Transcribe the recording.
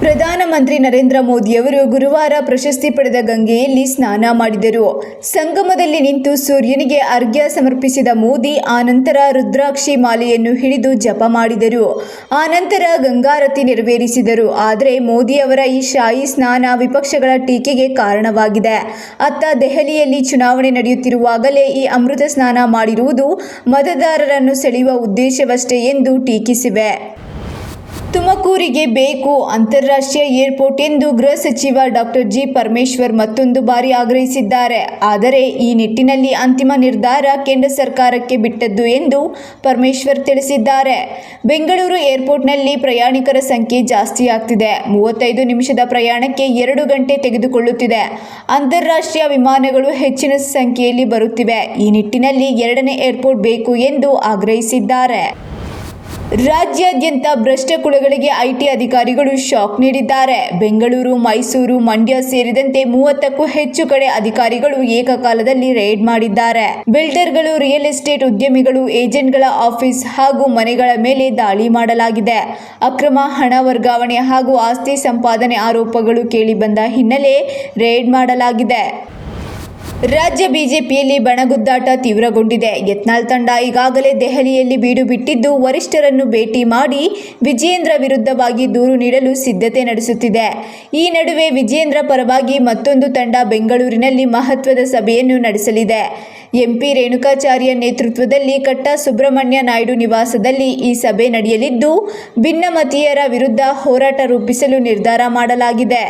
ಪ್ರಧಾನಮಂತ್ರಿ ನರೇಂದ್ರ ಮೋದಿಯವರು ಗುರುವಾರ ಪ್ರಶಸ್ತಿ ಪಡೆದ ಗಂಗೆಯಲ್ಲಿ ಸ್ನಾನ ಮಾಡಿದರು. ಸಂಗಮದಲ್ಲಿ ನಿಂತು ಸೂರ್ಯನಿಗೆ ಅರ್ಘ್ಯ ಸಮರ್ಪಿಸಿದ ಮೋದಿ ಆನಂತರ ರುದ್ರಾಕ್ಷಿ ಮಾಲೆಯನ್ನು ಹಿಡಿದು ಜಪ ಮಾಡಿದರು. ಆನಂತರ ಗಂಗಾರತಿ ನೆರವೇರಿಸಿದರು. ಆದರೆ ಮೋದಿಯವರ ಈ ಶಾಹಿ ಸ್ನಾನ ವಿಪಕ್ಷಗಳ ಟೀಕೆಗೆ ಕಾರಣವಾಗಿದೆ. ಅತ್ತ ದೆಹಲಿಯಲ್ಲಿ ಚುನಾವಣೆ ನಡೆಯುತ್ತಿರುವಾಗಲೇ ಈ ಅಮೃತ ಸ್ನಾನ ಮಾಡಿರುವುದು ಮತದಾರರನ್ನು ಸೆಳೆಯುವ ಉದ್ದೇಶವಷ್ಟೇ ಎಂದು ಟೀಕಿಸಿವೆ. ತುಮಕೂರಿಗೆ ಬೇಕು ಅಂತಾರಾಷ್ಟ್ರೀಯ ಏರ್ಪೋರ್ಟ್ ಎಂದು ಗೃಹ ಸಚಿವ ಡಾಕ್ಟರ್ ಜಿ. ಪರಮೇಶ್ವರ್ ಮತ್ತೊಂದು ಬಾರಿ ಆಗ್ರಹಿಸಿದ್ದಾರೆ. ಆದರೆ ಈ ನಿಟ್ಟಿನಲ್ಲಿ ಅಂತಿಮ ನಿರ್ಧಾರ ಕೇಂದ್ರ ಸರ್ಕಾರಕ್ಕೆ ಬಿಟ್ಟದ್ದು ಎಂದು ಪರಮೇಶ್ವರ್ ತಿಳಿಸಿದ್ದಾರೆ. ಬೆಂಗಳೂರು ಏರ್ಪೋರ್ಟ್ನಲ್ಲಿ ಪ್ರಯಾಣಿಕರ ಸಂಖ್ಯೆ ಜಾಸ್ತಿಯಾಗ್ತಿದೆ. 35 ನಿಮಿಷದ ಪ್ರಯಾಣಕ್ಕೆ 2 ಗಂಟೆ ತೆಗೆದುಕೊಳ್ಳುತ್ತಿದೆ. ಅಂತಾರಾಷ್ಟ್ರೀಯ ವಿಮಾನಗಳು ಹೆಚ್ಚಿನ ಸಂಖ್ಯೆಯಲ್ಲಿ ಬರುತ್ತಿವೆ. ಈ ನಿಟ್ಟಿನಲ್ಲಿ 2ನೇ ಏರ್ಪೋರ್ಟ್ ಬೇಕು ಎಂದು ಆಗ್ರಹಿಸಿದ್ದಾರೆ. ರಾಜ್ಯಾದ್ಯಂತ ಭ್ರಷ್ಟ ಕುಳಗಳಿಗೆ ಐಟಿ ಅಧಿಕಾರಿಗಳು ಶಾಕ್ ನೀಡಿದ್ದಾರೆ. ಬೆಂಗಳೂರು, ಮೈಸೂರು, ಮಂಡ್ಯ ಸೇರಿದಂತೆ 30ಕ್ಕೂ ಹೆಚ್ಚು ಕಡೆ ಅಧಿಕಾರಿಗಳು ಏಕಕಾಲದಲ್ಲಿ ರೇಡ್ ಮಾಡಿದ್ದಾರೆ. ಬಿಲ್ಡರ್ಗಳು, ರಿಯಲ್ ಎಸ್ಟೇಟ್ ಉದ್ಯಮಿಗಳು, ಏಜೆಂಟ್ಗಳ ಆಫೀಸ್ ಹಾಗೂ ಮನೆಗಳ ಮೇಲೆ ದಾಳಿ ಮಾಡಲಾಗಿದೆ. ಅಕ್ರಮ ಹಣ ವರ್ಗಾವಣೆ ಹಾಗೂ ಆಸ್ತಿ ಸಂಪಾದನೆ ಆರೋಪಗಳು ಕೇಳಿಬಂದ ಹಿನ್ನೆಲೆ ರೇಡ್ ಮಾಡಲಾಗಿದೆ. ರಾಜ್ಯ ಬಿಜೆಪಿಯಲ್ಲಿ ಬಣಗುದ್ದಾಟ ತೀವ್ರಗೊಂಡಿದೆ. ಯತ್ನಾಳ್ ತಂಡ ಈಗಾಗಲೇ ದೆಹಲಿಯಲ್ಲಿ ಬೀಡು ಬಿಟ್ಟಿದ್ದು, ವರಿಷ್ಠರನ್ನು ಭೇಟಿ ಮಾಡಿ ವಿಜಯೇಂದ್ರ ವಿರುದ್ಧವಾಗಿ ದೂರು ನೀಡಲು ಸಿದ್ಧತೆ ನಡೆಸುತ್ತಿದೆ. ಈ ನಡುವೆ ವಿಜಯೇಂದ್ರ ಪರವಾಗಿ ಮತ್ತೊಂದು ತಂಡ ಬೆಂಗಳೂರಿನಲ್ಲಿ ಮಹತ್ವದ ಸಭೆಯನ್ನು ನಡೆಸಲಿದೆ. ಎಂಪಿ ರೇಣುಕಾಚಾರ್ಯ ನೇತೃತ್ವದಲ್ಲಿ ಕಟ್ಟ ಸುಬ್ರಹ್ಮಣ್ಯ ನಾಯ್ಡು ನಿವಾಸದಲ್ಲಿ ಈ ಸಭೆ ನಡೆಯಲಿದ್ದು, ಭಿನ್ನಮತೀಯರ ವಿರುದ್ಧ ಹೋರಾಟ ರೂಪಿಸಲು ನಿರ್ಧಾರ ಮಾಡಲಾಗಿದೆ.